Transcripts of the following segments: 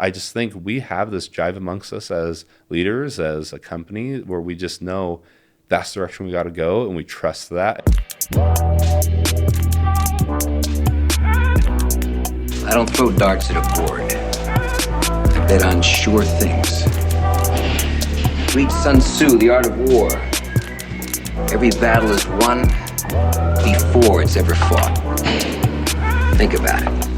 I just think we have this drive amongst us as leaders, as a company, where we just know that's the direction we got to go, and we trust that. I don't throw darts at a board. I bet on sure things. Read Sun Tzu, The Art of War. Every battle is won before it's ever fought. Think about it.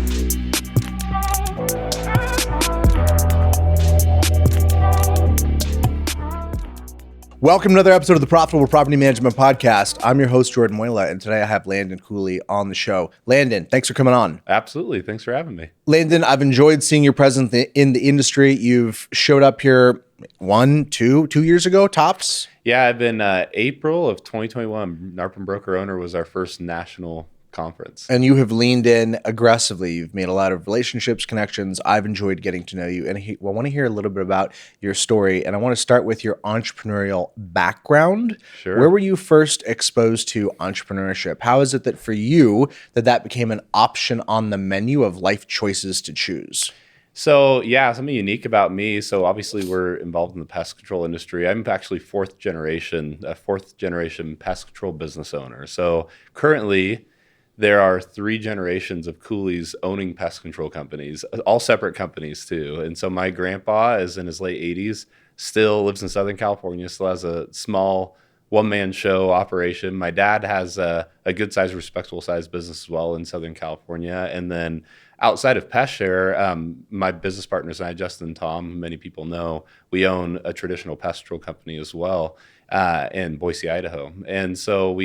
Welcome to another episode of the Profitable Property Management Podcast. I'm your host, Jordan Moyla, and today I have Landon Cooley on the show. Landon, thanks for coming on. Absolutely. Thanks for having me. Landon, I've enjoyed seeing your presence in the industry. You've showed up here two years ago, tops? Yeah, I've been April of 2021. NARPM Broker Owner was our first national conference. And you have leaned in aggressively. You've made a lot of relationships, connections. I've enjoyed getting to know you. And I want to hear a little bit about your story. And I want to start with your entrepreneurial background. Sure. Where were you first exposed to entrepreneurship? How is it that for you that became an option on the menu of life choices to choose? So yeah, something unique about me. So obviously we're involved in the pest control industry. I'm actually a fourth generation pest control business owner. So currently there are 3 generations of Cooleys owning pest control companies, all separate companies too. And so my grandpa is in his late 80s, still lives in Southern California, still has a small one-man show operation. My dad has a good size, respectable size business as well in Southern California. And then outside of Pest Share, my business partners and I, Justin and Tom, who many people know, we own a traditional pest control company as well in Boise, Idaho. And so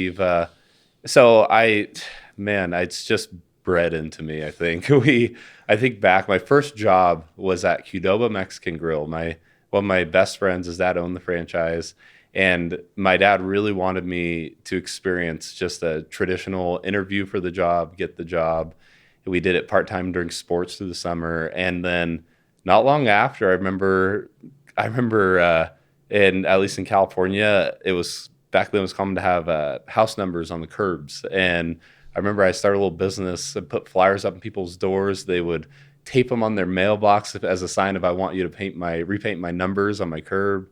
it's just bred into me, I think. I think back, my first job was at Qdoba Mexican Grill. One of my best friends, his dad owned the franchise, and my dad really wanted me to experience just a traditional interview for the job, get the job. We did it part-time during sports through the summer. And then not long after, I remember at least in California, back then it was common to have house numbers on the curbs. And I remember I started a little business and put flyers up in people's doors. They would tape them on their mailbox as a sign of, I want you to repaint my numbers on my curb.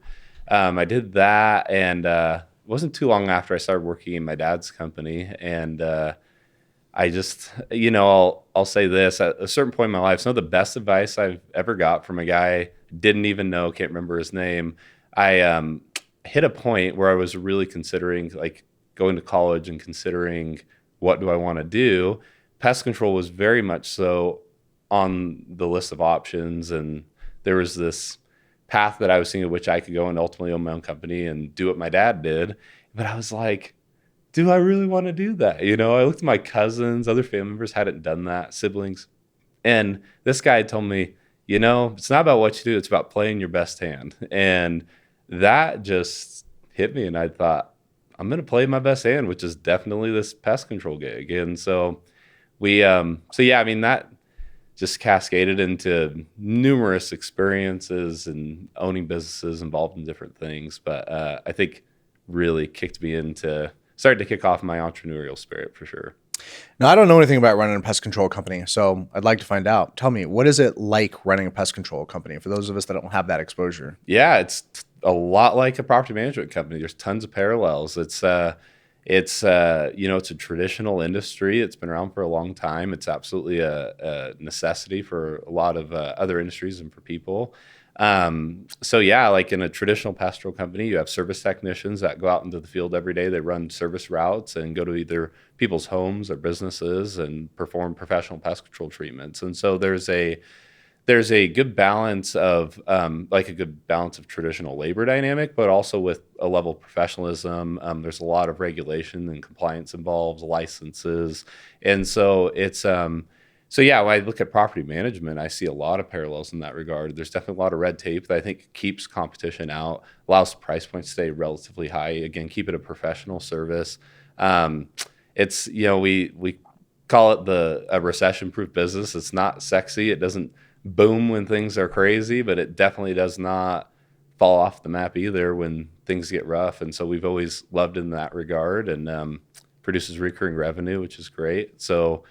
I did that, and it wasn't too long after I started working in my dad's company. And I just, I'll say this, at a certain point in my life, some of the best advice I've ever got from a guy, didn't even know, can't remember his name. I hit a point where I was really considering like going to college and considering what do I want to do. Pest control was very much so on the list of options, and there was this path that I was seeing of which I could go and ultimately own my own company and do what my dad did. But I was like, do I really want to do that? I looked at my cousins, other family members hadn't done that, siblings. And this guy told me, it's not about what you do, it's about playing your best hand. And that just hit me, and I thought, I'm going to play my best hand, which is definitely this pest control gig. And so that just cascaded into numerous experiences and owning businesses involved in different things. But I think really started to kick off my entrepreneurial spirit for sure. Now, I don't know anything about running a pest control company, so I'd like to find out. Tell me, what is it like running a pest control company for those of us that don't have that exposure? Yeah, it's a lot like a property management company. There's tons of parallels. It's a traditional industry. It's been around for a long time. It's absolutely a necessity for a lot of other industries and for people. Like in a traditional pastoral company, you have service technicians that go out into the field every day. They run service routes and go to either people's homes or businesses and perform professional pest control treatments. And so there's a good balance of traditional labor dynamic, but also with a level of professionalism. There's a lot of regulation and compliance involved, licenses. And so when I look at property management, I see a lot of parallels in that regard. There's definitely a lot of red tape that I think keeps competition out, allows price points to stay relatively high. Again, keep it a professional service. We call it a recession-proof business. It's not sexy. It doesn't boom when things are crazy, but it definitely does not fall off the map either when things get rough. And so we've always loved in that regard, and produces recurring revenue, which is great. So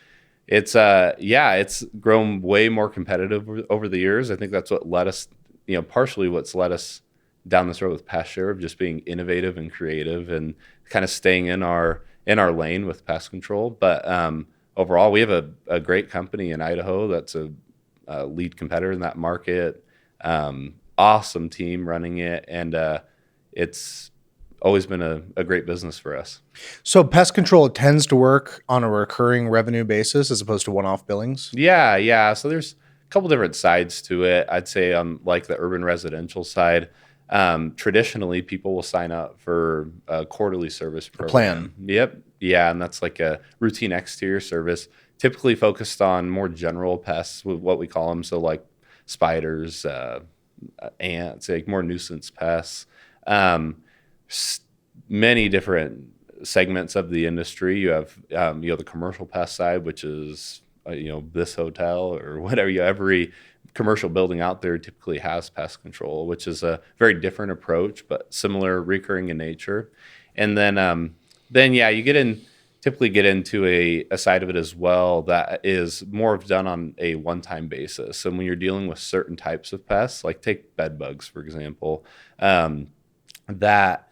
It's grown way more competitive over the years. I think that's what led us, partially what's led us down this road with Pest Share, of just being innovative and creative and kind of staying in our lane with pest control. But overall, we have a great company in Idaho that's a lead competitor in that market. Awesome team running it, and it's always been a great business for us. So pest control tends to work on a recurring revenue basis as opposed to one-off billings? Yeah. So there's a couple different sides to it. I'd say on like the urban residential side, traditionally people will sign up for a quarterly service program. Plan. Yep. Yeah, and that's like a routine exterior service, typically focused on more general pests, with what we call them. So like spiders, ants, like more nuisance pests. Many different segments of the industry. You have the commercial pest side, which is this hotel or whatever. Every commercial building out there typically has pest control, which is a very different approach, but similar, recurring in nature. And then yeah, you typically get into a side of it as well that is more done on a one-time basis. And when you're dealing with certain types of pests, like take bed bugs, for example, that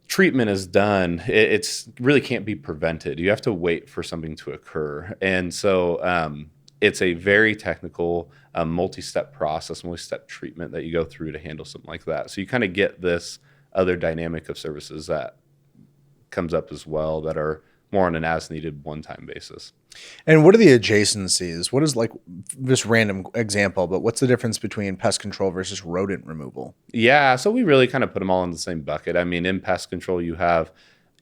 treatment is done, it's really can't be prevented. You have to wait for something to occur. And so it's a very technical, multi-step process, multi-step treatment that you go through to handle something like that. So you kind of get this other dynamic of services that comes up as well that are more on an as-needed one-time basis. And what are the adjacencies? What is, like, this random example, but what's the difference between pest control versus rodent removal? Yeah, so we really kind of put them all in the same bucket. I mean, in pest control, you have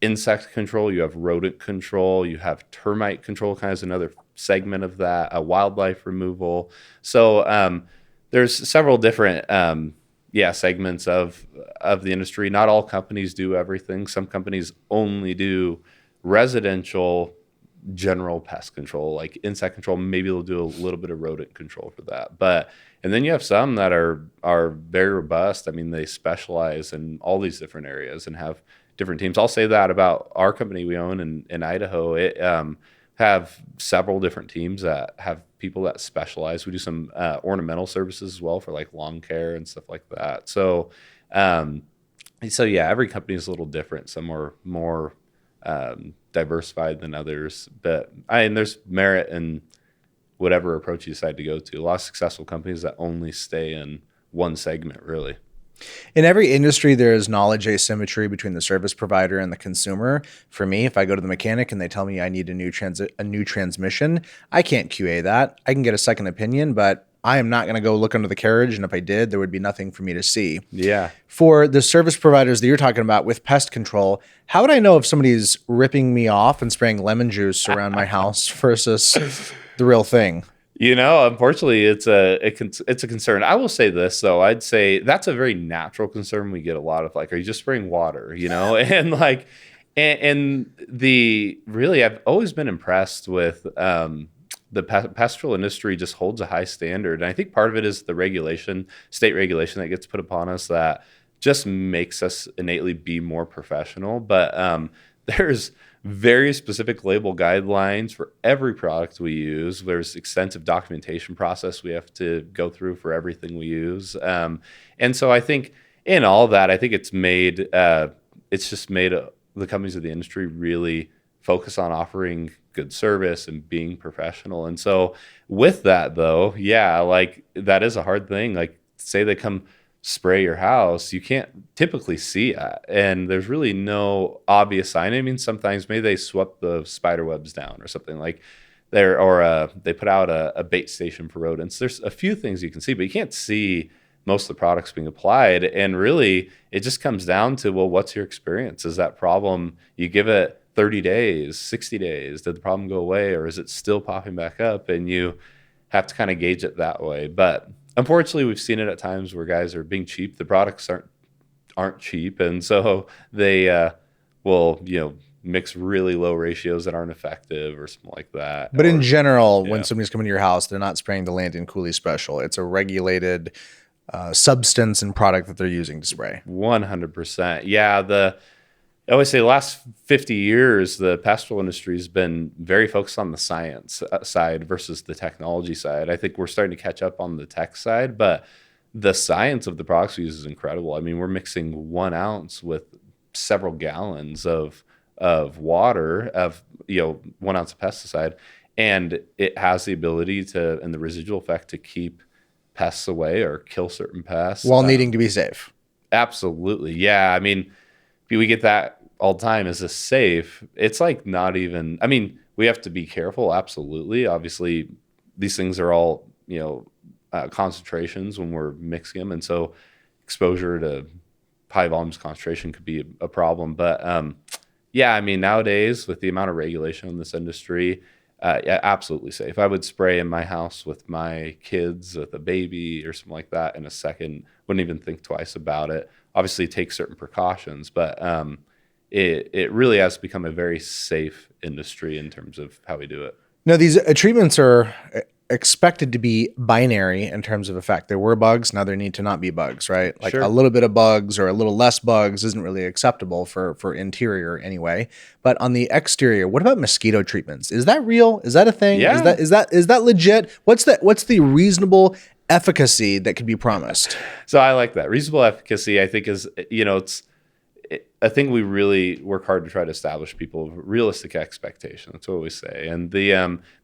insect control, you have rodent control, you have termite control, kind of another segment of that, wildlife removal. So there's several different segments of the industry. Not all companies do everything. Some companies only do residential general pest control, like insect control. Maybe they'll do a little bit of rodent control for that. And then you have some that are very robust. I mean, they specialize in all these different areas and have different teams. I'll say that about our company we own in Idaho. It have several different teams that have people that specialize. We do some ornamental services as well for like lawn care and stuff like that. So yeah, every company is a little different. Some are more diversified than others, but there's merit in whatever approach you decide to go to. A lot of successful companies that only stay in one segment, really. In every industry, there is knowledge asymmetry between the service provider and the consumer. For me, if I go to the mechanic and they tell me I need a new transmission, I can't QA that. I can get a second opinion, but I am not going to go look under the carriage, and if I did, there would be nothing for me to see. Yeah. For the service providers that you're talking about with pest control, how would I know if somebody's ripping me off and spraying lemon juice around my house versus the real thing? Unfortunately, it's a concern. I will say this, though. I'd say that's a very natural concern we get a lot of, like, are you just spraying water, And like, and really, I've always been impressed with the pastoral industry just holds a high standard. And I think part of it is the state regulation that gets put upon us that just makes us innately be more professional. But there's very specific label guidelines for every product we use. There's extensive documentation process we have to go through for everything we use. And so I think in all that, I think it's just made the companies of the industry really focus on offering good service and being professional. And so with that, though, yeah, like that is a hard thing. Like, say they come spray your house, you can't typically see it, and there's really no obvious sign. I mean, sometimes maybe they swept the spider webs down or something like there, or they put out a bait station for rodents. There's a few things you can see, but you can't see most of the products being applied. And really, it just comes down to, well, what's your experience? Is that problem, you give it 30 days, 60 days, did the problem go away, or is it still popping back up? And you have to kind of gauge it that way. But unfortunately, we've seen it at times where guys are being cheap. The products aren't cheap, and so they will mix really low ratios that aren't effective or something like that. But in general, when somebody's coming to your house, they're not spraying the Landon Cooley special. It's a regulated substance and product that they're using to spray. 100%. Yeah, I always say the last 50 years, the pastoral industry has been very focused on the science side versus the technology side. I think we're starting to catch up on the tech side, but the science of the products we use is incredible. I mean, we're mixing 1 ounce with several gallons of water, of 1 ounce of pesticide, and it has the ability to, and the residual effect, to keep pests away or kill certain pests while needing to be safe. Absolutely, yeah. I mean, we get that all the time. Is this safe? It's like not even. I mean, we have to be careful. Absolutely, obviously, these things are all concentrations when we're mixing them, and so exposure to high volumes concentration could be a problem. But yeah, I mean, nowadays with the amount of regulation in this industry, yeah, absolutely safe. I would spray in my house with my kids, with a baby or something like that in a second. Wouldn't even think twice about it. Obviously, take certain precautions, but it really has become a very safe industry in terms of how we do it. Now, these treatments are expected to be binary in terms of effect. There were bugs, now there need to not be bugs, right? Like Sure. a little bit of bugs or a little less bugs isn't really acceptable for interior anyway. But on the exterior, what about mosquito treatments? Is that real? Is that a thing? Yeah. Is that legit? What's the reasonable efficacy that could be promised? So I like that. Reasonable efficacy, I think, is, I think we really work hard to try to establish people realistic expectation. That's what we say. And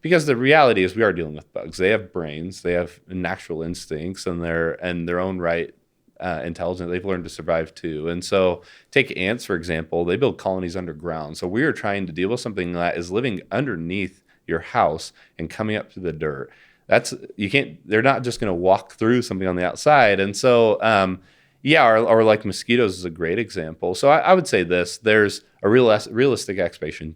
because the reality is we are dealing with bugs. They have brains, they have natural instincts, and they're in their own right intelligent. They've learned to survive too. And so take ants, for example, they build colonies underground. So we are trying to deal with something that is living underneath your house and coming up to the dirt. They're not just going to walk through something on the outside. And so, yeah, or like mosquitoes is a great example. So I would say this: there's a realistic expectation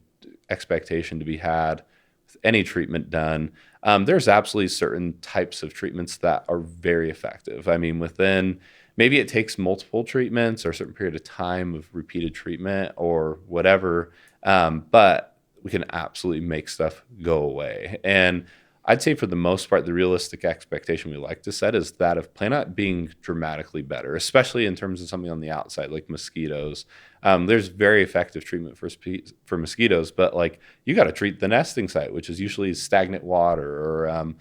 to be had with any treatment done. There's absolutely certain types of treatments that are very effective. I mean, maybe it takes multiple treatments or a certain period of time of repeated treatment or whatever, but we can absolutely make stuff go away. And I'd say for the most part, the realistic expectation we like to set is that of plant out being dramatically better, especially in terms of something on the outside like mosquitoes. There's very effective treatment for mosquitoes, but like you got to treat the nesting site, which is usually stagnant water or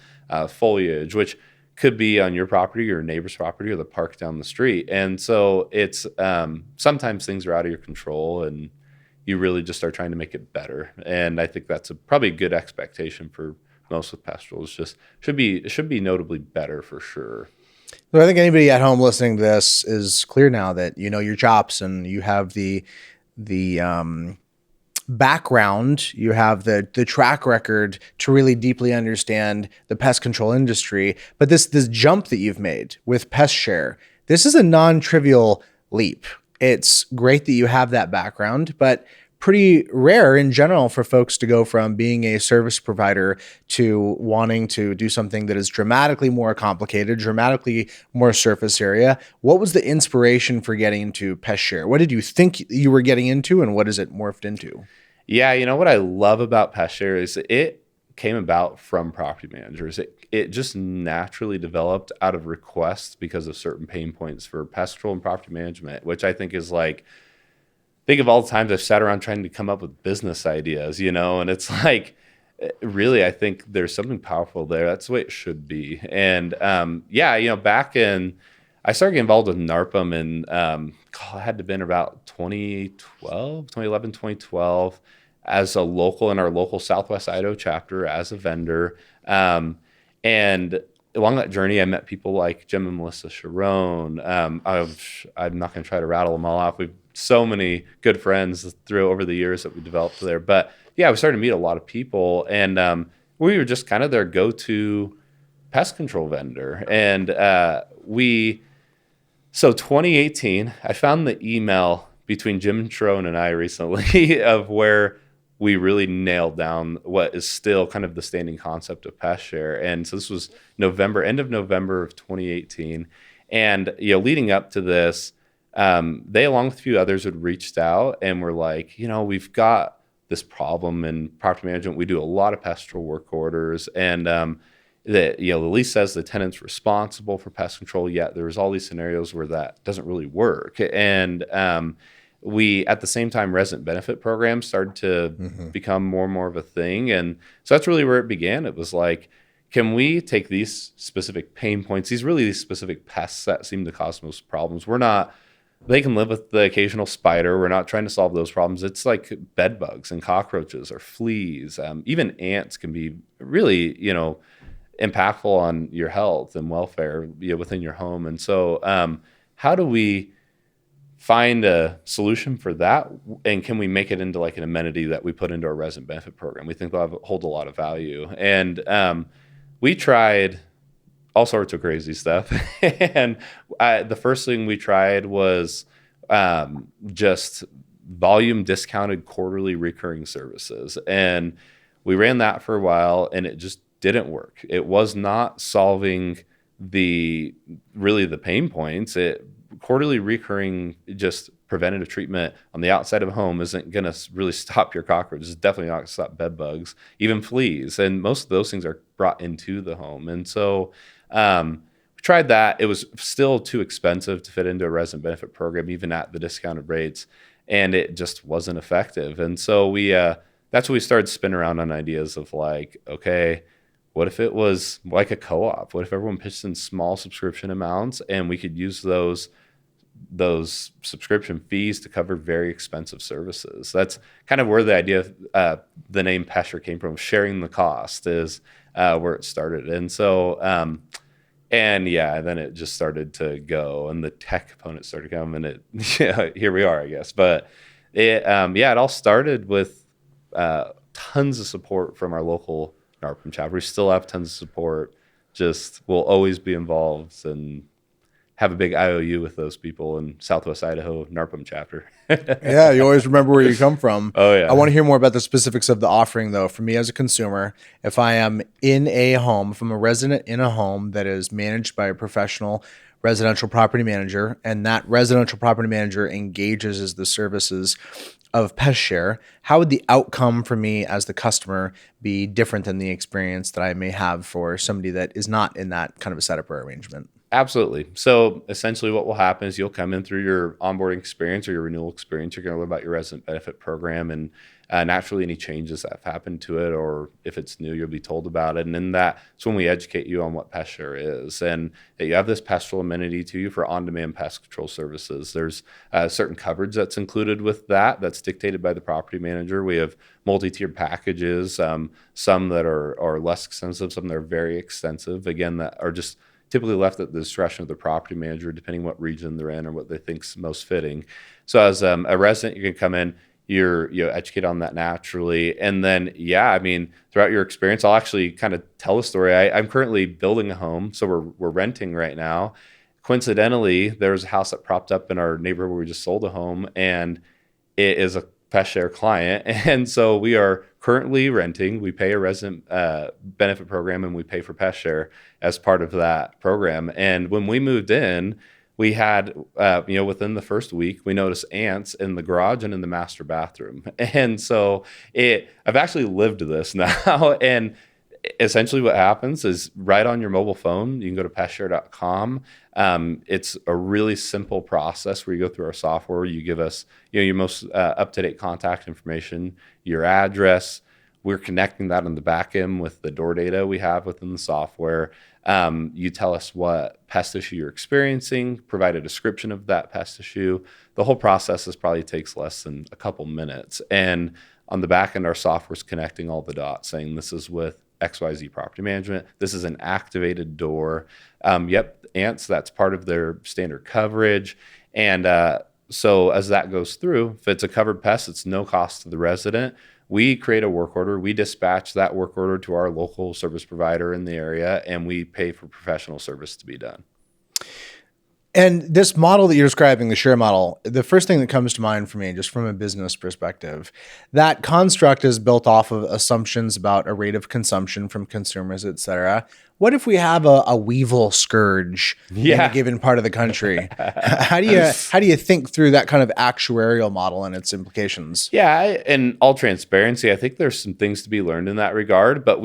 foliage, which could be on your property or your neighbor's property or the park down the street. And so it's sometimes things are out of your control and you really just are trying to make it better. And I think that's probably a good expectation for most with pastorals. Just should be notably better for sure. So I think anybody at home listening to this is clear now that you know your chops and you have the background, you have the track record to really deeply understand the pest control industry. But this jump that you've made with Pest Share, this is a non-trivial leap. It's great that you have that background, but pretty rare in general for folks to go from being a service provider to wanting to do something that is dramatically more complicated, dramatically more surface area. What was the inspiration for getting into Pest Share? What did you think you were getting into, and what has it morphed into? Yeah, what I love about Pest Share is it came about from property managers. It just naturally developed out of requests because of certain pain points for pest control and property management, which I think is like, think of all the times I've sat around trying to come up with business ideas, and it's like, really, I think there's something powerful there. That's the way it should be. And yeah, back in, I started getting involved with NARPM in, it had to have been about 2011, 2012, as a local in our local Southwest Idaho chapter as a vendor. And along that journey, I met people like Jim and Melissa Sharon. I'm not going to try to rattle them all off. We've so many good friends over the years that we developed there. But yeah, we started to meet a lot of people, and we were just kind of their go-to pest control vendor. And so 2018, I found the email between Jim Sharon and I recently of where we really nailed down what is still kind of the standing concept of Pest Share. And so this was end of November of 2018. And, leading up to this, they, along with a few others, had reached out and were like, we've got this problem in property management. We do a lot of pastoral work orders, and the lease says the tenant's responsible for pest control, yet there's all these scenarios where that doesn't really work. And we, at the same time, resident benefit programs started to become more and more of a thing. And so that's really where it began. It was like, can we take these specific pain points, these specific pests that seem to cause most problems? They can live with the occasional spider. We're not trying to solve those problems. It's like bed bugs and cockroaches or fleas. Even ants can be really, impactful on your health and welfare, within your home. And so, how do we find a solution for that? And can we make it into like an amenity that we put into our resident benefit program? We think they'll hold a lot of value. And we tried all sorts of crazy stuff. And the first thing we tried was just volume discounted quarterly recurring services. And we ran that for a while, and it just didn't work. It was not solving the pain points. Quarterly recurring, just preventative treatment on the outside of a home isn't going to really stop your cockroaches. It's definitely not going to stop bed bugs, even fleas. And most of those things are brought into the home. And so we tried that. It was still too expensive to fit into a resident benefit program, even at the discounted rates. And it just wasn't effective. And so that's when we started spinning around on ideas of like, okay, what if it was like a co-op? What if everyone pitched in small subscription amounts and we could use those subscription fees to cover very expensive services? That's kind of where the idea of the name Pest Share came from. Sharing the cost is where it started. And so, then it just started to go, and the tech component started to come, and here we are, I guess. But it all started with tons of support from our local NARPM chapter. We still have tons of support. Just we'll always be involved and have a big IOU with those people in Southwest Idaho NARPM chapter. Yeah, you always remember where you come from. Oh, yeah. I want to hear more about the specifics of the offering, though. For me as a consumer, if I am in a home, if I'm a resident in a home that is managed by a professional residential property manager, and that residential property manager engages as the services of Pest Share, how would the outcome for me as the customer be different than the experience that I may have for somebody that is not in that kind of a setup or arrangement? Absolutely. So essentially what will happen is you'll come in through your onboarding experience or your renewal experience. You're going to learn about your resident benefit program, and naturally any changes that have happened to it, or if it's new, you'll be told about it. And then that's when we educate you on what Pest Share is, and that you have this pestful amenity to you for on-demand pest control services. There's certain coverage that's included with that's dictated by the property manager. We have multi-tiered packages, some that are less extensive, some that are very extensive, again, that are just typically left at the discretion of the property manager, depending what region they're in or what they think's most fitting. So as a resident, you can come in, you're educate on that naturally. And then, throughout your experience, I'll actually kind of tell a story. I'm currently building a home, so we're renting right now. Coincidentally, there's a house that propped up in our neighborhood where we just sold a home, and it is a Pest Share client. And so we are currently renting. We pay a resident benefit program, and we pay for Pest Share as part of that program. And when we moved in, we had, within the first week, we noticed ants in the garage and in the master bathroom. And so I've actually lived this now. And essentially what happens is right on your mobile phone, you can go to pestshare.com. It's a really simple process where you go through our software. You give us, your most up-to-date contact information, your address. We're connecting that on the back end with the door data we have within the software. You tell us what pest issue you're experiencing, provide a description of that pest issue. The whole process probably takes less than a couple minutes. And on the back end, our software's connecting all the dots, saying this is with XYZ Property Management. This is an activated door. Ants, that's part of their standard coverage. And so as that goes through, if it's a covered pest, it's no cost to the resident. We create a work order. We dispatch that work order to our local service provider in the area, and we pay for professional service to be done. And this model that you're describing, the share model, the first thing that comes to mind for me, just from a business perspective, that construct is built off of assumptions about a rate of consumption from consumers, et cetera. What if we have a weevil scourge in a given part of the country? How do you think through that kind of actuarial model and its implications? Yeah, in all transparency, I think there's some things to be learned in that regard. But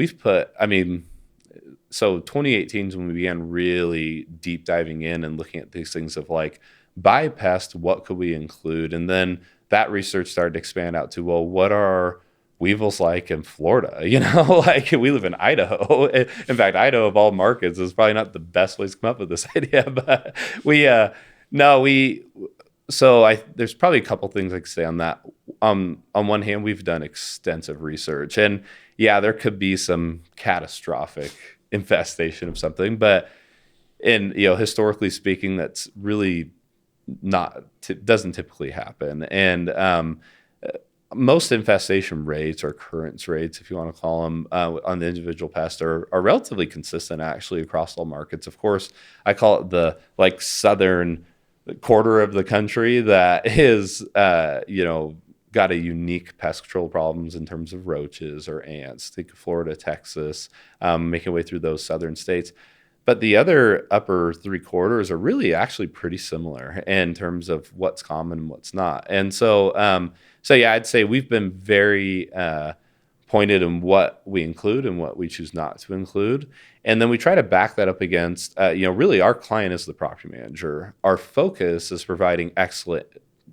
so 2018 is when we began really deep diving in and looking at these things of like, by pest, what could we include? And then that research started to expand out to, well, what are weevils like in Florida? Like we live in Idaho. In fact, Idaho of all markets is probably not the best place to come up with this idea, but no, there's probably a couple things I could say on that. On one hand, we've done extensive research, and yeah, there could be some catastrophic infestation of something, but historically speaking, that's really doesn't typically happen. And most infestation rates or occurrence rates, if you want to call them, on the individual pest are relatively consistent actually across all markets. Of course, I call it the southern quarter of the country that is, got a unique pest control problems in terms of roaches or ants. Think of Florida, Texas, making way through those southern states. But the other upper three quarters are really actually pretty similar in terms of what's common and what's not. And so, yeah, I'd say we've been very pointed in what we include and what we choose not to include. And then we try to back that up against, really our client is the property manager. Our focus is providing excellent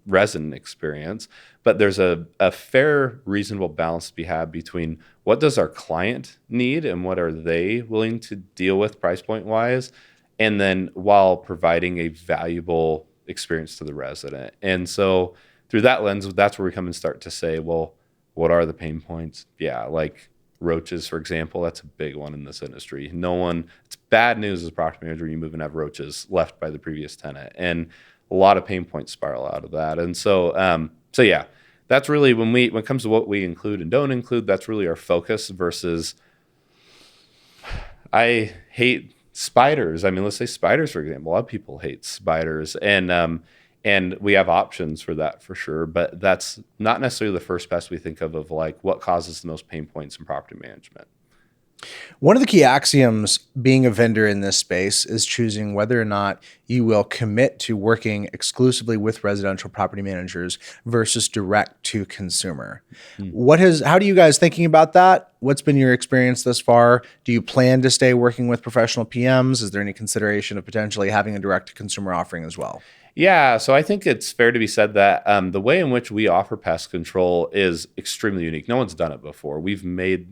resident experience, but there's a fair, reasonable balance to be had between what does our client need and what are they willing to deal with price point wise, and then while providing a valuable experience to the resident. And so through that lens, that's where we come and start to say, well, what are the pain points? Yeah, like roaches, for example, that's a big one in this industry. It's bad news as a property manager when you move and have roaches left by the previous tenant. And a lot of pain points spiral out of that. And so, yeah, that's really when it comes to what we include and don't include, that's really our focus versus I hate spiders. I mean, let's say spiders, for example. A lot of people hate spiders, and we have options for that for sure. But that's not necessarily the first pest we think of like what causes the most pain points in property management. One of the key axioms being a vendor in this space is choosing whether or not you will commit to working exclusively with residential property managers versus direct to consumer. How do you guys thinking about that? What's been your experience thus far? Do you plan to stay working with professional PMs? Is there any consideration of potentially having a direct to consumer offering as well? Yeah, so I think it's fair to be said that the way in which we offer pest control is extremely unique. No one's done it before. We've made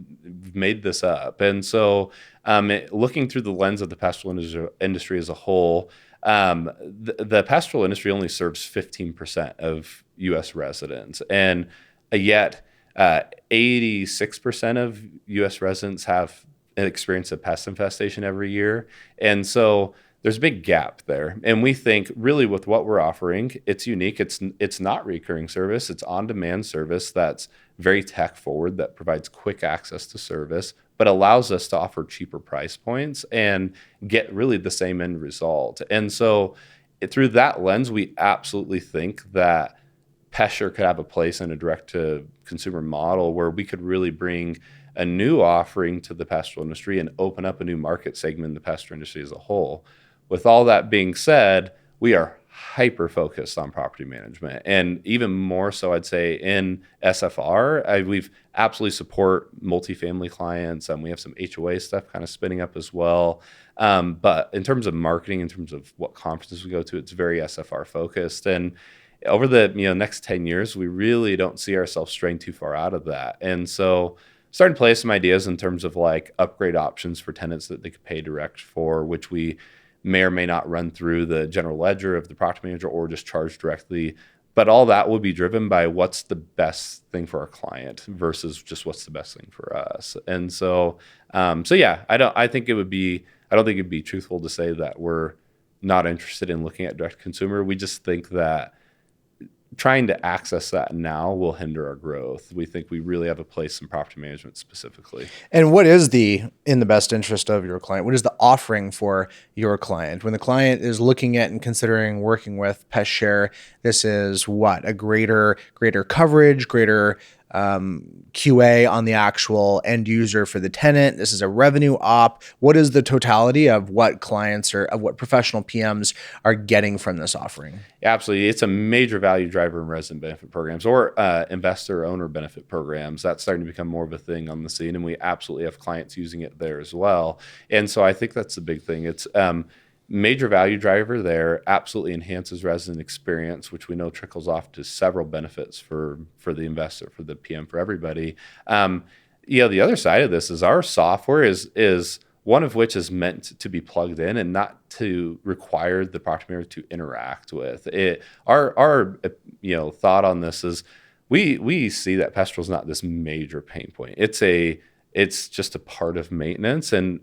this up. And so looking through the lens of the pastoral industry as a whole, the pastoral industry only serves 15% of U.S. residents. And yet 86% of U.S. residents have an experience of pest infestation every year. And so there's a big gap there. And we think really with what we're offering, it's unique. It's not recurring service. It's on-demand service that's very tech forward, that provides quick access to service, but allows us to offer cheaper price points and get really the same end result. And so through that lens, we absolutely think that Pest Share could have a place in a direct-to-consumer model where we could really bring a new offering to the pastoral industry and open up a new market segment in the pastoral industry as a whole. With all that being said, we are hyper-focused on property management, and even more so, I'd say, in SFR. We've absolutely support multifamily clients, and we have some HOA stuff kind of spinning up as well. But in terms of marketing, in terms of what conferences we go to, it's very SFR focused. And over the next 10 years, we really don't see ourselves straying too far out of that. And so starting to play some ideas in terms of like upgrade options for tenants that they could pay direct for, which we may or may not run through the general ledger of the property manager or just charge directly. But all that will be driven by what's the best thing for our client versus just what's the best thing for us. And so, yeah, I don't think it'd be truthful to say that we're not interested in looking at direct consumer. We just think that trying to access that now will hinder our growth. We think we really have a place in property management specifically. And what is in the best interest of your client? What is the offering for your client? When the client is looking at and considering working with Pest Share, this is what? A greater coverage, greater QA on the actual end user for the tenant. This is a revenue op. What is the totality of what clients or of what professional PMs are getting from this offering? Absolutely. It's a major value driver in resident benefit programs or investor owner benefit programs. That's starting to become more of a thing on the scene, and we absolutely have clients using it there as well. And so I think that's the big thing. It's major value driver there, absolutely enhances resident experience, which we know trickles off to several benefits for the investor, for the PM, for everybody. The other side of this is our software is one of which is meant to be plugged in and not to require the property manager to interact with it. Our thought on this is we see that pest control is not this major pain point. It's just a part of maintenance, and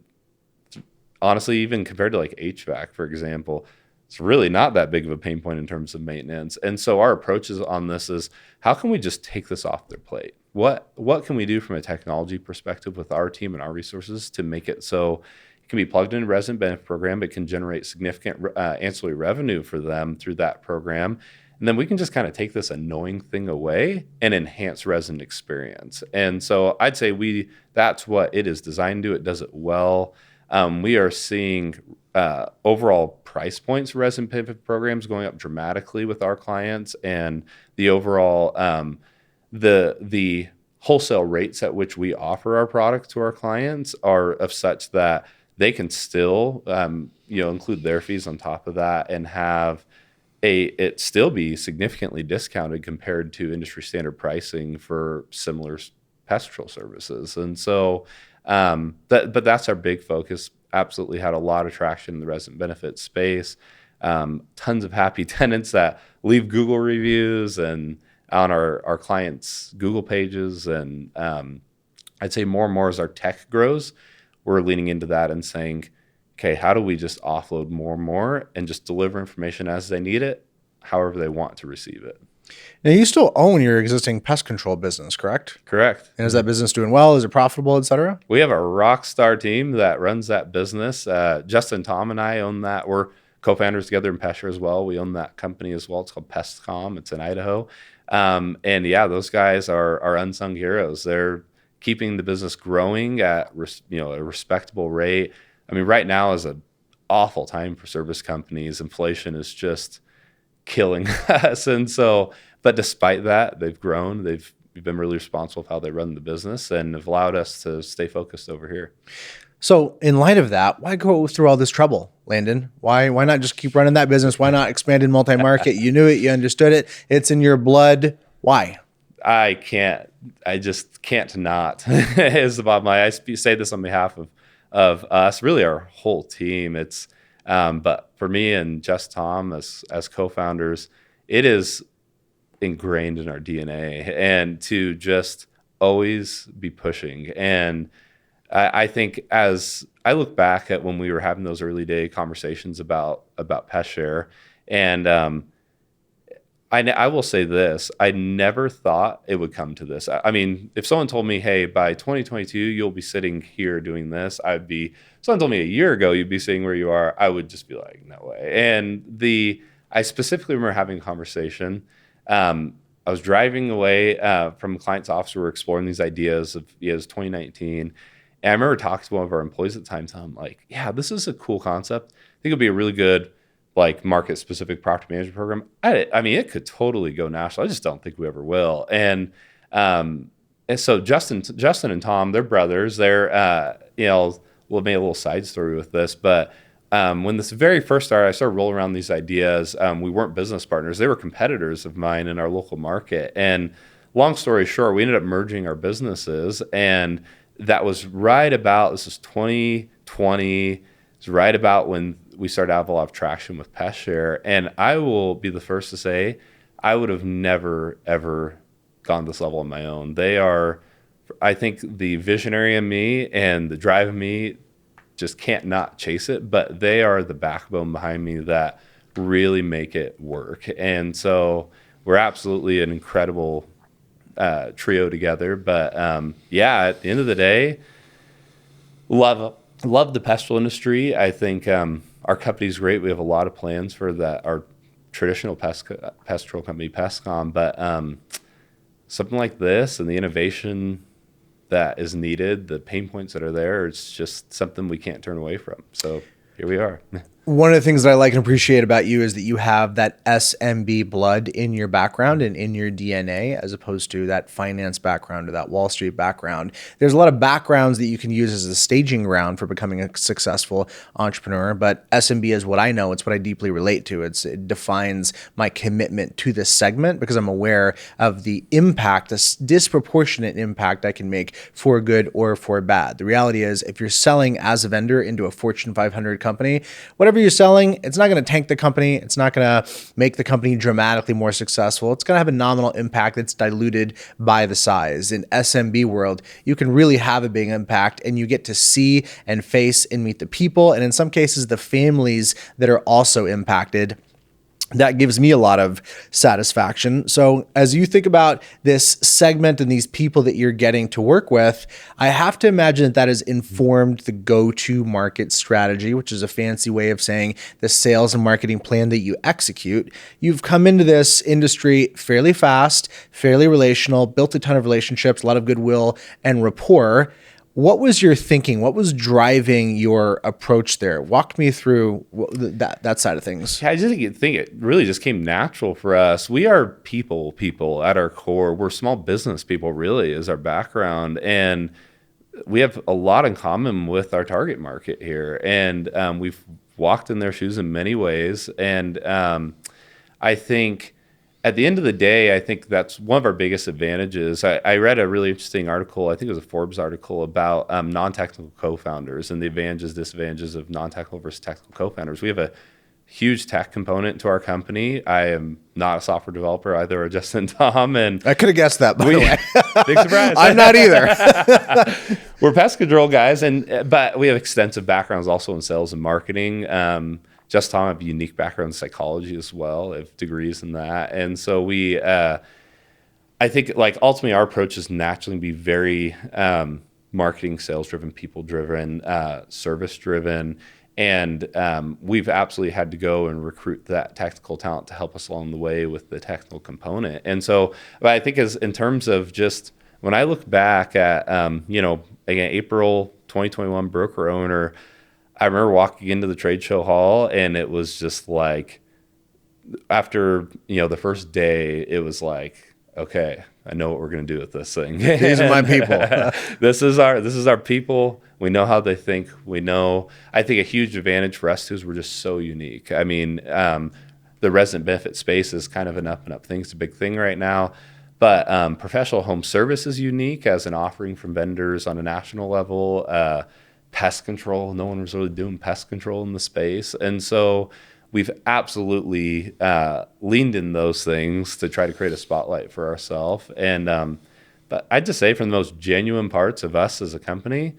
honestly, even compared to like HVAC, for example, it's really not that big of a pain point in terms of maintenance. And so our approach on this is, how can we just take this off their plate? What can we do from a technology perspective with our team and our resources to make it so it can be plugged into a resident benefit program? It can generate significant ancillary revenue for them through that program. And then we can just kind of take this annoying thing away and enhance resident experience. And so I'd say that's what it is designed to do. It does it well. We are seeing overall price points for resident benefit programs going up dramatically with our clients, and the overall the wholesale rates at which we offer our product to our clients are of such that they can still include their fees on top of that and have it still be significantly discounted compared to industry standard pricing for similar pest control services. And so but that's our big focus. Absolutely had a lot of traction in the resident benefit space. Tons of happy tenants that leave Google reviews and on our clients' Google pages. And I'd say more and more as our tech grows, we're leaning into that and saying, okay, how do we just offload more and more and just deliver information as they need it, however they want to receive it. Now, you still own your existing pest control business, correct? Correct. And is that business doing well? Is it profitable, et cetera? We have a rock star team that runs that business. Justin, Tom, and I own that. We're co-founders together in Pest Share as well. We own that company as well. It's called Pestcom. It's in Idaho. And yeah, those guys are unsung heroes. They're keeping the business growing at a respectable rate. I mean, right now is an awful time for service companies. Inflation is just killing us. And so, but despite that, they've grown. We've been really responsible for how they run the business and have allowed us to stay focused over here. So in light of that, why go through all this trouble, Landon? Why not just keep running that business? Why not expand in multi-market? You knew it. You understood it. It's in your blood. Why? I just can't not is the bottom line. I say this on behalf of us, really our whole team. It's but for me and just Tom as co-founders, it is ingrained in our DNA and to just always be pushing. And I think as I look back at when we were having those early day conversations about Pest Share, and I will say this, I never thought it would come to this. I mean, if someone told me, hey, by 2022, you'll be sitting here doing this, someone told me a year ago, you'd be sitting where you are, I would just be like, no way. And I specifically remember having a conversation. I was driving away from a client's office. We were exploring these ideas of 2019. And I remember talking to one of our employees at the time, telling him, like, yeah, this is a cool concept. I think it'll be a really good market specific property management program. I mean, it could totally go national. I just don't think we ever will. And so Justin and Tom, they're brothers. They're we'll make a little side story with this, but when this very first started, I started rolling around these ideas. We weren't business partners. They were competitors of mine in our local market. And long story short, we ended up merging our businesses. And that was this was 2020. It's right about when we started to have a lot of traction with Pest Share. And I will be the first to say, I would have never, ever gone this level on my own. They are, I think the visionary in me and the drive in me just can't not chase it, but they are the backbone behind me that really make it work. And so we're absolutely an incredible trio together. But at the end of the day, love the pestle industry. I think our company's great. We have a lot of plans for that. Our traditional pest control company, Pestcom, but something like this and the innovation that is needed, the pain points that are there, it's just something we can't turn away from. So here we are. One of the things that I like and appreciate about you is that you have that SMB blood in your background and in your DNA, as opposed to that finance background or that Wall Street background. There's a lot of backgrounds that you can use as a staging ground for becoming a successful entrepreneur, but SMB is what I know. It's what I deeply relate to. It defines my commitment to this segment because I'm aware of the impact, this disproportionate impact I can make for good or for bad. The reality is, if you're selling as a vendor into a Fortune 500 company, whatever you're selling, it's not going to tank the company. It's not going to make the company dramatically more successful. It's going to have a nominal impact that's diluted by the size. In SMB world, you can really have a big impact, and you get to see and face and meet the people, and in some cases, the families that are also impacted. That gives me a lot of satisfaction. So as you think about this segment and these people that you're getting to work with, I have to imagine that has informed the go-to market strategy, which is a fancy way of saying the sales and marketing plan that you execute. You've come into this industry fairly fast, fairly relational, built a ton of relationships, a lot of goodwill and rapport. What was your thinking? What was driving your approach there? Walk me through that side of things. I just think it really just came natural for us. We are people at our core. We're small business people, really, is our background. And we have a lot in common with our target market here. And we've walked in their shoes in many ways. And I think at the end of the day, I think that's one of our biggest advantages. I read a really interesting article, I think it was a Forbes article, about non-technical co-founders and the advantages, disadvantages of non-technical versus technical co-founders. We have a huge tech component to our company. I am not a software developer either, or Justin Tom. And I could have guessed that, by the way. Big surprise. I'm not either. We're pest control guys, but we have extensive backgrounds also in sales and marketing. Just Tom have a unique background in psychology as well, have degrees in that. And so we, I think like ultimately our approach is naturally be very marketing, sales driven, people driven, service driven. And we've absolutely had to go and recruit that technical talent to help us along the way with the technical component. And so but I think as in terms of just when I look back at, again, April 2021 broker owner, I remember walking into the trade show hall, and it was just like, after, the first day, it was like, okay, I know what we're going to do with this thing. These are my people. This is our people. We know how they think. We know, I think a huge advantage for us too is we're just so unique. I mean, the resident benefit space is kind of an up and up thing. It's a big thing right now. But professional home service is unique as an offering from vendors on a national level. Pest control, no one was really doing pest control in the space. And so we've absolutely leaned in those things to try to create a spotlight for ourselves. And but I'd just say from the most genuine parts of us as a company,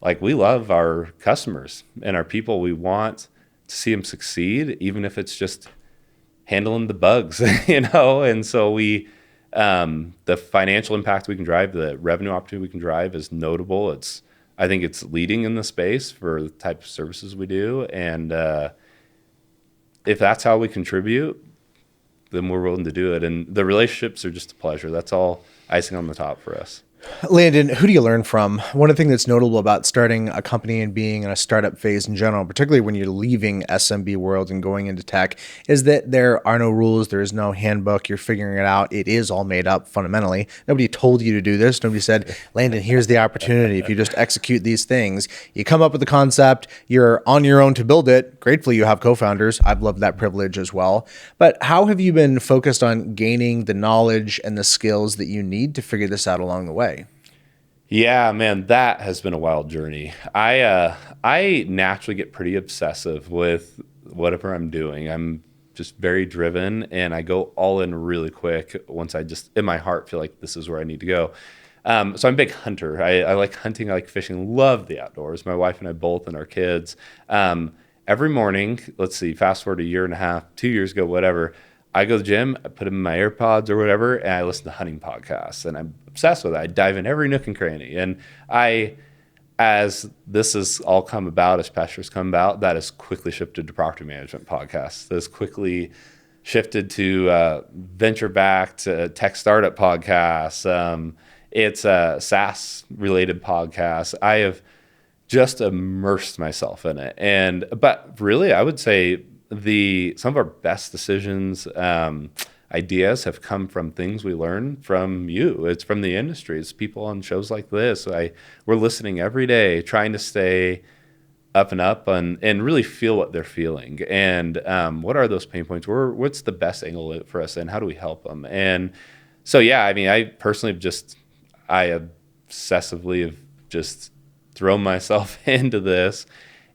like we love our customers and our people. We want to see them succeed, even if it's just handling the bugs, And so we, the financial impact we can drive, the revenue opportunity we can drive is notable. I think it's leading in the space for the type of services we do. And if that's how we contribute, then we're willing to do it. And the relationships are just a pleasure. That's all icing on the top for us. Landon, who do you learn from? One of the things that's notable about starting a company and being in a startup phase in general, particularly when you're leaving SMB world and going into tech, is that there are no rules. There is no handbook. You're figuring it out. It is all made up fundamentally. Nobody told you to do this. Nobody said, Landon, here's the opportunity. If you just execute these things, you come up with the concept, you're on your own to build it. Gratefully, you have co-founders. I've loved that privilege as well. But how have you been focused on gaining the knowledge and the skills that you need to figure this out along the way? Yeah, man, that has been a wild journey. I naturally get pretty obsessive with whatever I'm doing. I'm just very driven, and I go all in really quick once I just, in my heart, feel like this is where I need to go. So I'm a big hunter. I like hunting, I like fishing, love the outdoors. My wife and I both, and our kids. Every morning, let's see, fast forward a year and a half, 2 years ago, whatever, I go to the gym, I put them in my AirPods or whatever, and I listen to hunting podcasts, and I'm obsessed with it. I dive in every nook and cranny. And as this has all come about, as Pest Share's come about, that has quickly shifted to property management podcasts. That has quickly shifted to venture-backed tech startup podcasts. It's a SaaS-related podcast. I have just immersed myself in it. But really, I would say some of our best decisions, ideas have come from things we learned from you. It's from the industry. It's people on shows like this. We're listening every day, trying to stay up and up and really feel what they're feeling. And what are those pain points? What's the best angle for us, and how do we help them? And so, yeah, I mean, I personally I obsessively have just thrown myself into this.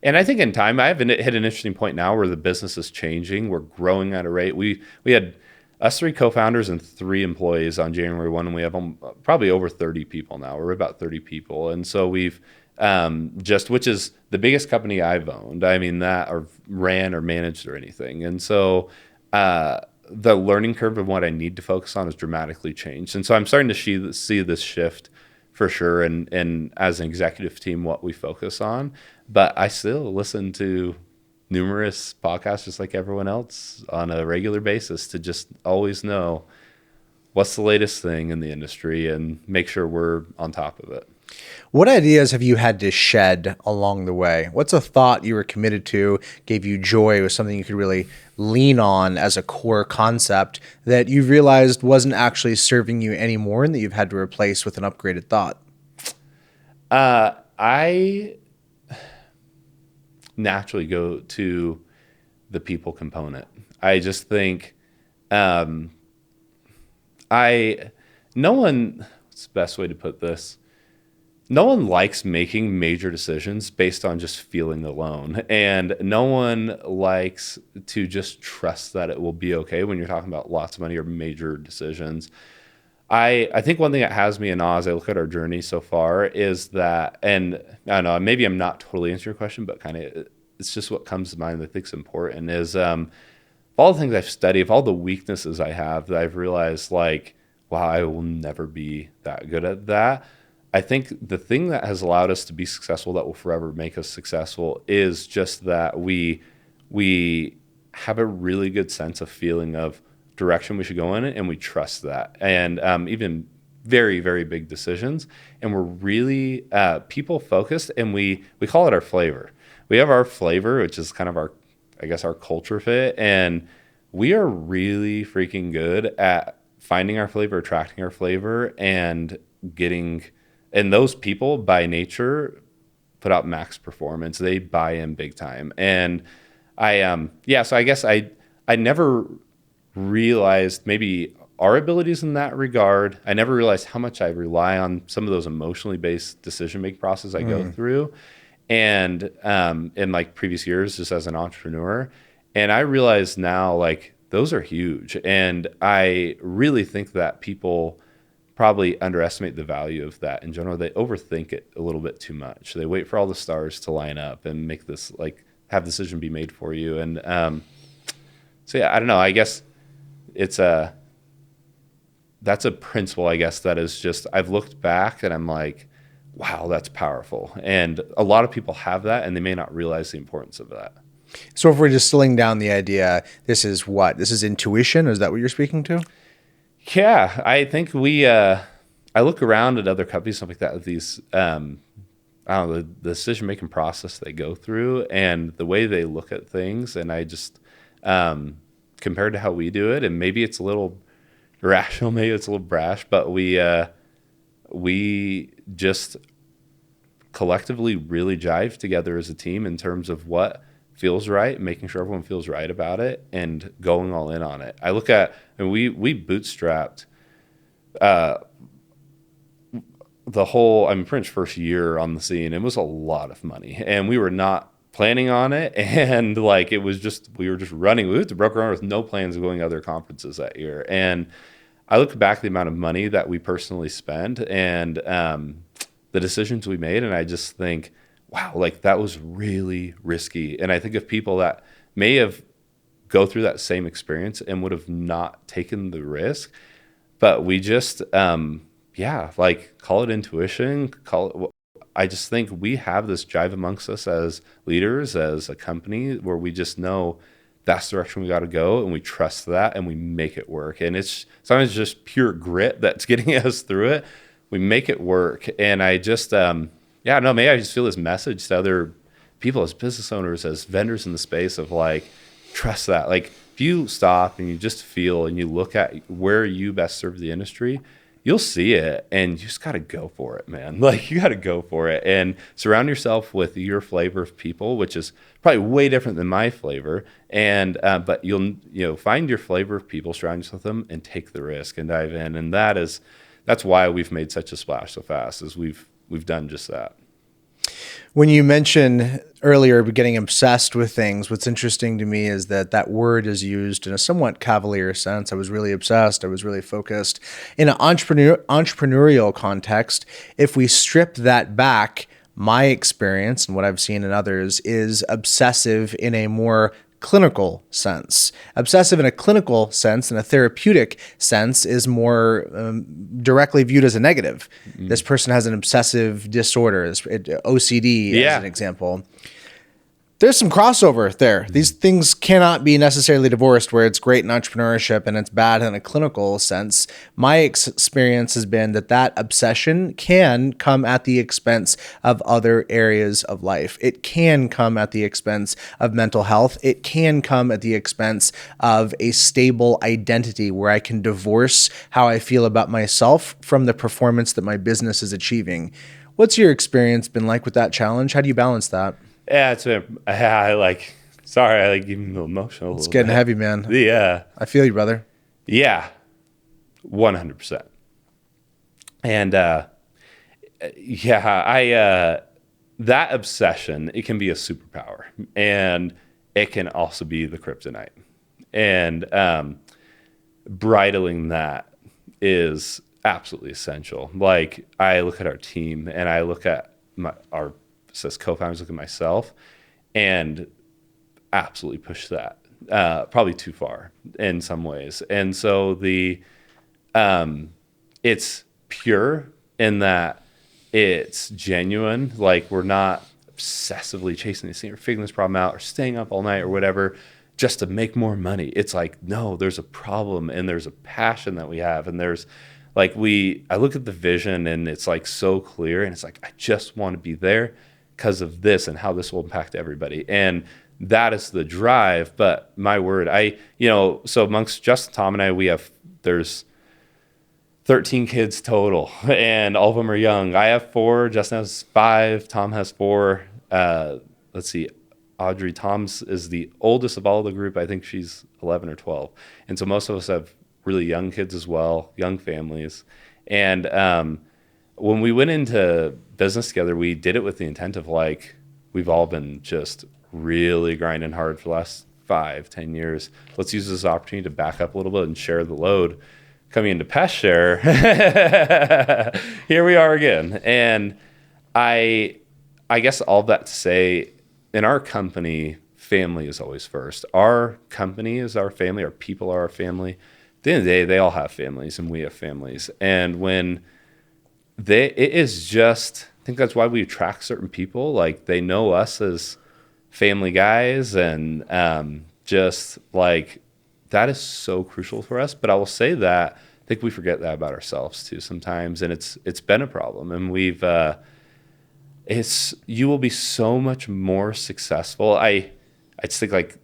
And I think in time, I've hit an interesting point now where the business is changing. We're growing at a rate. We had us 3 co-founders and 3 employees on January 1, and we have probably over 30 people now. We're about 30 people. And so we've which is the biggest company I've owned. I mean, that or ran or managed or anything. And so the learning curve of what I need to focus on has dramatically changed. And so I'm starting to see this shift for sure. And as an executive team, what we focus on. But I still listen to numerous podcasts just like everyone else on a regular basis to just always know what's the latest thing in the industry and make sure we're on top of it. What ideas have you had to shed along the way? What's a thought you were committed to, gave you joy, was something you could really lean on as a core concept that you realized wasn't actually serving you anymore and that you've had to replace with an upgraded thought? I naturally go to the people component. I just think what's the best way to put this? No one likes making major decisions based on just feeling alone. And no one likes to just trust that it will be okay when you're talking about lots of money or major decisions. I think one thing that has me in awe as I look at our journey so far is that, and I don't know, maybe I'm not totally answering your question, but kind of it's just what comes to mind that I think is important is of all the things I've studied, of all the weaknesses I have that I've realized like, wow, I will never be that good at that. I think the thing that has allowed us to be successful that will forever make us successful is just that we have a really good sense of feeling of direction we should go in it, and we trust that. And even very, very big decisions, and we're really people focused, and we call it our flavor. We have our flavor, which is kind of our culture fit, and we are really freaking good at finding our flavor, attracting our flavor, and getting. And those people by nature put out max performance. They buy in big time. And so I guess I never realized maybe our abilities in that regard. I never realized how much I rely on some of those emotionally based decision-making processes I go through. And in like previous years, just as an entrepreneur. And I realize now like those are huge. And I really think that people probably underestimate the value of that in general. They overthink it a little bit too much. They wait for all the stars to line up and make this like have the decision be made for you. And so yeah, I don't know. I guess that's a principle, I guess, that is just I've looked back and I'm like, wow, that's powerful. And a lot of people have that and they may not realize the importance of that. So if we're distilling down the idea, this is intuition? Is that what you're speaking to? Yeah, I think I look around at other companies, stuff like that, with these, I don't know, the decision-making process they go through and the way they look at things. And I just, compared to how we do it, and maybe it's a little irrational, maybe it's a little brash, but we just collectively really jive together as a team in terms of what feels right, making sure everyone feels right about it, and going all in on it. I look at, and we bootstrapped the whole, pretty much first year on the scene. It was a lot of money, and we were not planning on it. And like, it was just, we were just running. We went to broker with no plans of going to other conferences that year. And I look back at the amount of money that we personally spent and the decisions we made, and I just think, wow, like that was really risky. And I think of people that may have go through that same experience and would have not taken the risk, but we just, like call it intuition, I just think we have this jive amongst us as leaders, as a company, where we just know that's the direction we got to go, and we trust that, and we make it work. And it's sometimes just pure grit that's getting us through it. We make it work. And I just, Yeah, no, maybe I just feel this message to other people as business owners, as vendors in the space of like, trust that. Like, if you stop and you just feel and you look at where you best serve the industry, you'll see it and you just got to go for it, man. Like, you got to go for it and surround yourself with your flavor of people, which is probably way different than my flavor. And, but you'll find your flavor of people, surround yourself with them and take the risk and dive in. And that's why we've made such a splash so fast, is we've done just that. When you mentioned earlier getting obsessed with things, what's interesting to me is that word is used in a somewhat cavalier sense. I was really obsessed. I was really focused. In an entrepreneurial context, if we strip that back, my experience and what I've seen in others is obsessive in a more clinical sense. Obsessive in a clinical sense and a therapeutic sense is more directly viewed as a negative. This person has an obsessive disorder, OCD as an example. There's some crossover there. These things cannot be necessarily divorced, where it's great in entrepreneurship and it's bad in a clinical sense. My experience has been that obsession can come at the expense of other areas of life. It can come at the expense of mental health. It can come at the expense of a stable identity where I can divorce how I feel about myself from the performance that my business is achieving. What's your experience been like with that challenge? How do you balance that? Yeah, it's been, sorry, I like getting a little emotional. It's getting heavy, man. Yeah. I feel you, brother. Yeah. 100%. And, that obsession, it can be a superpower, and it can also be the kryptonite. And, bridling that is absolutely essential. Like, I look at our team and I look at our co-founders, look at myself, and absolutely push that probably too far in some ways. And so it's pure in that it's genuine. Like, we're not obsessively chasing this thing or figuring this problem out or staying up all night or whatever just to make more money. It's like, no, there's a problem and there's a passion that we have, and there's like, I look at the vision and it's like so clear, and it's like, I just want to be there because of this and how this will impact everybody. And that is the drive. But my word, so amongst Justin, Tom, and I, there's 13 kids total, and all of them are young. I have 4, Justin has 5, Tom has 4. Let's see, Audrey, Tom's is the oldest of all the group. I think she's 11 or 12. And so most of us have really young kids as well, young families. And when we went into business together, we did it with the intent of like, we've all been just really grinding hard for the last 5-10 years. Let's use this opportunity to back up a little bit and share the load. Coming into Pest Share, here we are again. And I guess all that to say, in our company, family is always first. Our company is our family. Our people are our family. At the end of the day, they all have families and we have families. And when it is just, I think that's why we attract certain people. Like, they know us as family guys, and just like, that is so crucial for us. But I will say that I think we forget that about ourselves too sometimes, and it's been a problem. And you will be so much more successful. I just think, like,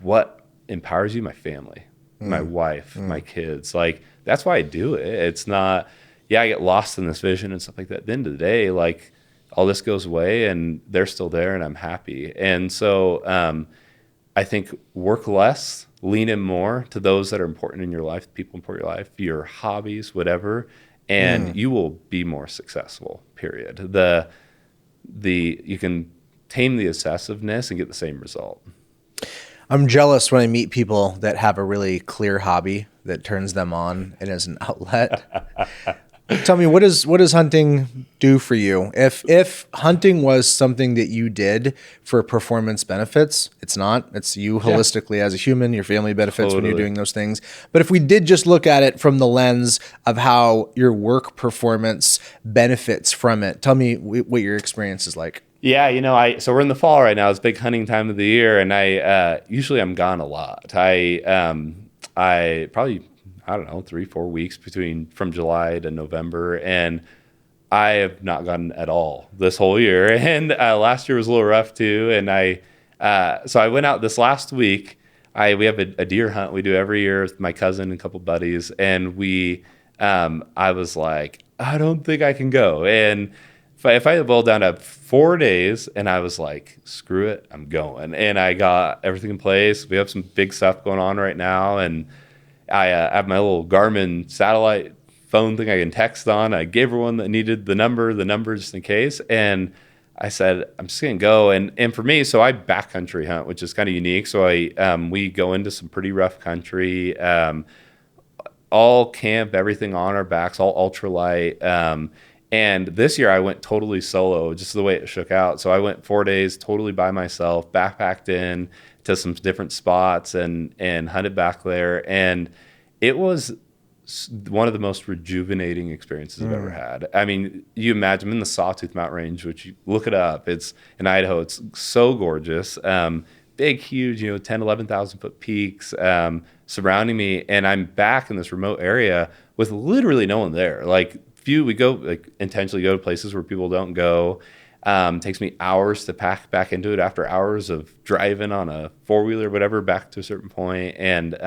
what empowers you? My family, my wife, my kids. Like, that's why I do it. It's not, I get lost in this vision and stuff like that. At the end of the day, like, all this goes away and they're still there and I'm happy. And so I think work less, lean in more to those that are important in your life, people important in your life, your hobbies, whatever, and you will be more successful, period. You can tame the obsessiveness and get the same result. I'm jealous when I meet people that have a really clear hobby that turns them on and is an outlet. Tell me, what does hunting do for you? If hunting was something that you did for performance benefits, it's not. It's you holistically as a human, your family benefits when you're doing those things. But if we did just look at it from the lens of how your work performance benefits from it, tell me what your experience is like. Yeah, so we're in the fall right now. It's big hunting time of the year, and usually I'm gone a lot. I probably, I don't know, 3-4 weeks from July to November. And I have not gotten at all this whole year, and last year was a little rough too. And so I went out this last week. We have a deer hunt we do every year with my cousin and a couple buddies, and I was like, I don't think I can go. And if I had boiled down to 4 days, and I was like, screw it, I'm going. And I got everything in place. We have some big stuff going on right now, and I have my little Garmin satellite phone thing I can text on. I gave her one that needed the number just in case. And I said, I'm just gonna go. And for me, so I backcountry hunt, which is kind of unique. So we go into some pretty rough country, all camp, everything on our backs, all ultralight. And this year I went totally solo, just the way it shook out. So I went 4 days totally by myself, backpacked in to some different spots and hunted back there. And it was one of the most rejuvenating experiences I've ever had. I mean, you imagine I'm in the Sawtooth Mountain Range, which you look it up. It's in Idaho. It's so gorgeous. Big, huge, 10, 11,000 foot peaks surrounding me. And I'm back in this remote area with literally no one there. Like we go, like intentionally go to places where people don't go. Takes me hours to pack back into it after hours of driving on a 4-wheeler or whatever back to a certain point. And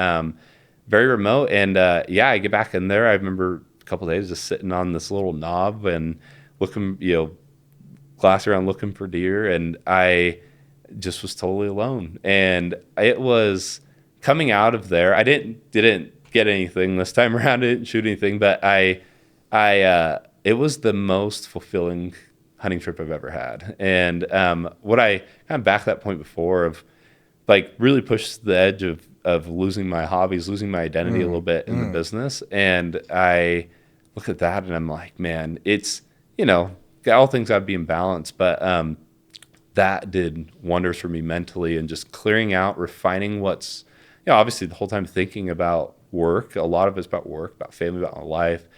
very remote. And I get back in there. I remember a couple of days just sitting on this little knob and looking, glass around looking for deer. And I just was totally alone. And it was coming out of there. I didn't get anything this time around. I didn't shoot anything, but it was the most fulfilling hunting trip I've ever had. And what I kind of back that point before of like really pushed the edge of losing my hobbies, losing my identity a little bit in the business. And I look at that and I'm like, man, it's, all things gotta be in balance. But that did wonders for me mentally and just clearing out, refining what's, obviously the whole time thinking about work. A lot of it's about work, about family, about my life.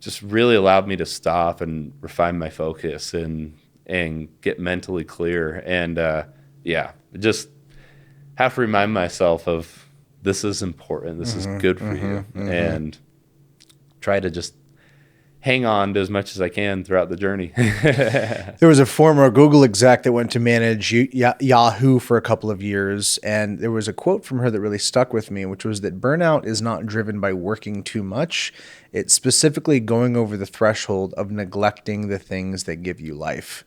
Just really allowed me to stop and refine my focus and get mentally clear. And just have to remind myself of this is important. This is good for you. And try to just hang on to as much as I can throughout the journey. There was a former Google exec that went to manage Yahoo for a couple of years. And there was a quote from her that really stuck with me, which was that burnout is not driven by working too much. It's specifically going over the threshold of neglecting the things that give you life.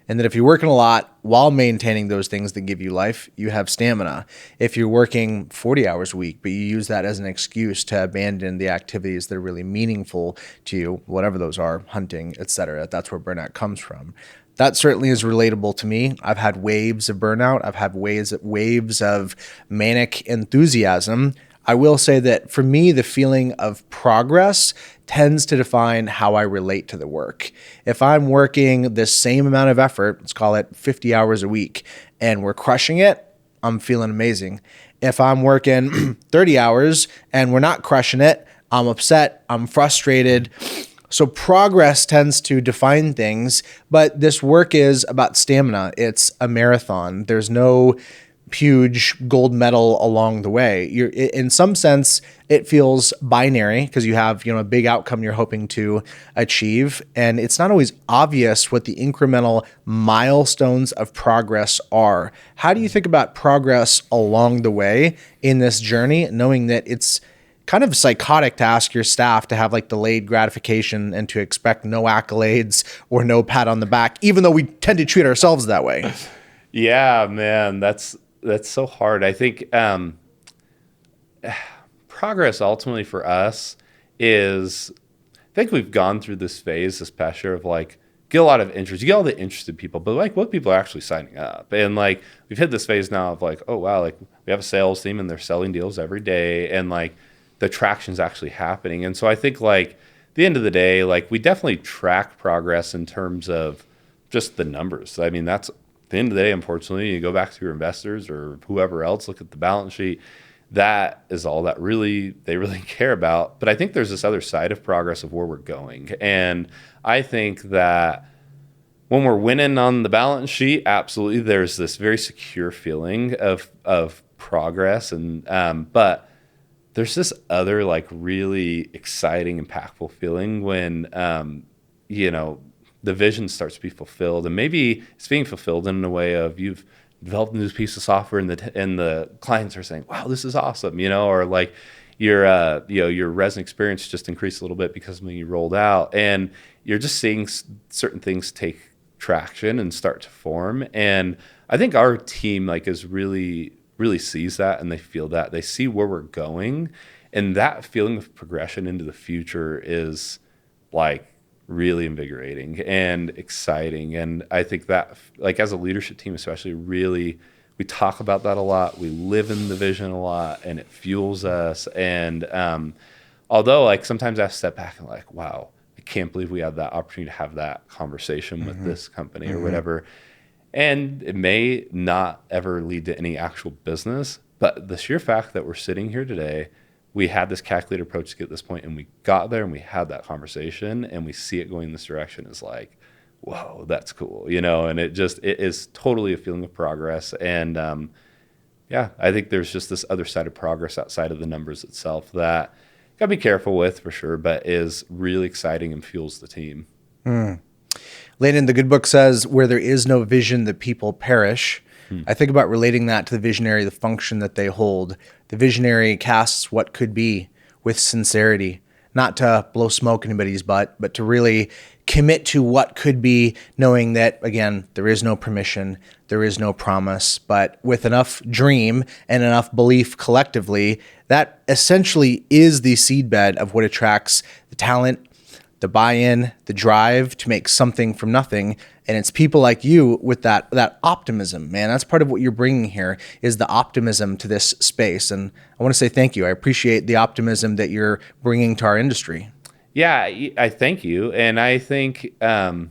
And that if you're working a lot while maintaining those things that give you life, you have stamina. If you're working 40 hours a week, but you use that as an excuse to abandon the activities that are really meaningful to you, whatever those are, hunting, etc., that's where burnout comes from. That certainly is relatable to me. I've had waves of burnout. I've had waves of manic enthusiasm. I will say that for me, the feeling of progress tends to define how I relate to the work. If I'm working the same amount of effort, let's call it 50 hours a week, and we're crushing it, I'm feeling amazing. If I'm working 30 hours and we're not crushing it, I'm upset, I'm frustrated. So progress tends to define things, but this work is about stamina. It's a marathon. There's no huge gold medal along the way. In some sense, it feels binary because you have, a big outcome you're hoping to achieve. And it's not always obvious what the incremental milestones of progress are. How do you think about progress along the way in this journey, knowing that it's kind of psychotic to ask your staff to have like delayed gratification and to expect no accolades or no pat on the back, even though we tend to treat ourselves that way? Yeah, man, that's so hard. I think progress ultimately for us is, I think we've gone through this phase, this past year of like, get a lot of interest. You get all the interested people, but like what people are actually signing up. And like, we've hit this phase now of like, oh wow, like we have a sales team and they're selling deals every day. And like the traction's actually happening. And so I think like at the end of the day, like we definitely track progress in terms of just the numbers. I mean, that's, at the end of the day, unfortunately, you go back to your investors or whoever else, look at the balance sheet. That is all that they really care about. But I think there's this other side of progress of where we're going. And I think that when we're winning on the balance sheet, absolutely, there's this very secure feeling of progress. And but there's this other like really exciting, impactful feeling when the vision starts to be fulfilled, and maybe it's being fulfilled in a way of you've developed a new piece of software, and the clients are saying, "Wow, this is awesome," or like your resin experience just increased a little bit because when you rolled out, and you're just seeing certain things take traction and start to form. And I think our team is really sees that, and they feel that, they see where we're going, and that feeling of progression into the future is really invigorating and exciting. And I think that as a leadership team especially, really, we talk about that a lot. We live in the vision a lot, and it fuels us. And although sometimes I have to step back and wow, I can't believe we had that opportunity to have that conversation with this company or whatever. And it may not ever lead to any actual business, but the sheer fact that we're sitting here today, we had this calculated approach to get to this point, and we got there and we had that conversation, and we see it going in this direction is whoa, that's cool, and it is totally a feeling of progress. And I think there's just this other side of progress outside of the numbers itself that you gotta be careful with for sure, but is really exciting and fuels the team. Landon, the good book says, where there is no vision, the people perish. I think about relating that to the visionary, the function that they hold. The visionary casts what could be with sincerity, not to blow smoke in anybody's butt, but to really commit to what could be, knowing that, again, there is no permission, there is no promise, but with enough dream and enough belief collectively, that essentially is the seedbed of what attracts the talent, the buy-in, the drive to make something from nothing. And it's people like you with that optimism, man. That's part of what you're bringing here, is the optimism to this space. And I want to say thank you. I appreciate the optimism that you're bringing to our industry. Yeah, I thank you. And I think, I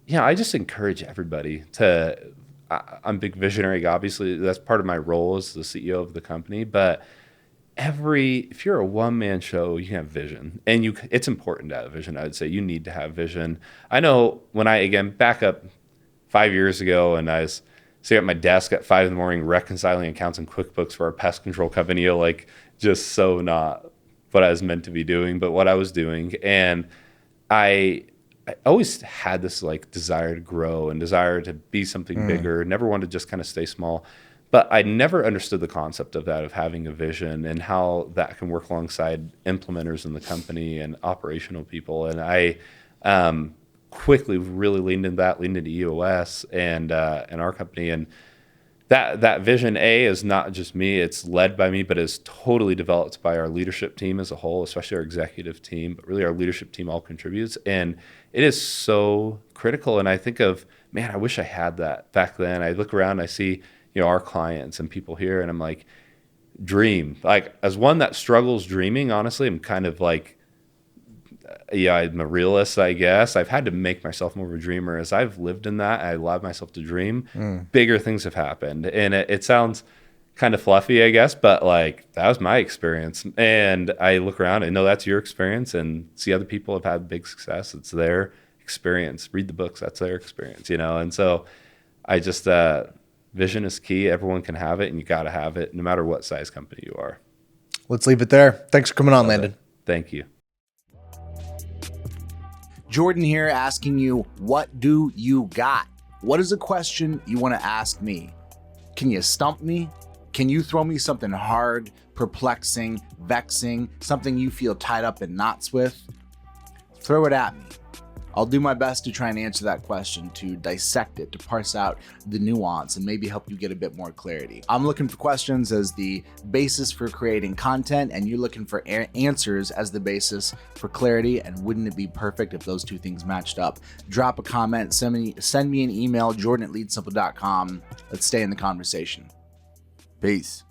just encourage everybody to, I'm a big visionary, obviously. That's part of my role as the CEO of the company. But if you're a one-man show, you can have vision, and it's important to have vision. I would say you need to have vision. I know when back up 5 years ago, and I was sitting at my desk at 5 a.m, reconciling accounts and QuickBooks for our pest control company, just so not what I was meant to be doing, but what I was doing. And I always had this desire to grow and desire to be something bigger, never wanted to just kind of stay small. But I never understood the concept of that, of having a vision and how that can work alongside implementers in the company and operational people. And I quickly really leaned into EOS and our company. And that vision, is not just me, it's led by me, but is totally developed by our leadership team as a whole, especially our executive team, but really our leadership team all contributes. And it is so critical. And I think of, man, I wish I had that back then. I look around, I see our clients and people here, and I'm dream. As one that struggles dreaming, honestly, I'm kind of I'm a realist, I guess. I've had to make myself more of a dreamer. As I've lived in that, I allowed myself to dream, bigger things have happened. And it sounds kind of fluffy, I guess, but that was my experience. And I look around, I know that's your experience, and see other people have had big success. It's their experience. Read the books, that's their experience, And so I just, vision is key. Everyone can have it, and you got to have it no matter what size company you are. Let's leave it there. Thanks for coming on, Landon. Thank you. Jordan here, asking you, what do you got? What is a question you want to ask me? Can you stump me? Can you throw me something hard, perplexing, vexing, something you feel tied up in knots with? Throw it at me. I'll do my best to try and answer that question, to dissect it, to parse out the nuance, and maybe help you get a bit more clarity. I'm looking for questions as the basis for creating content, and you're looking for answers as the basis for clarity. And wouldn't it be perfect if those two things matched up? Drop a comment, send me an email, jordan@leadsimple.com. Let's stay in the conversation. Peace.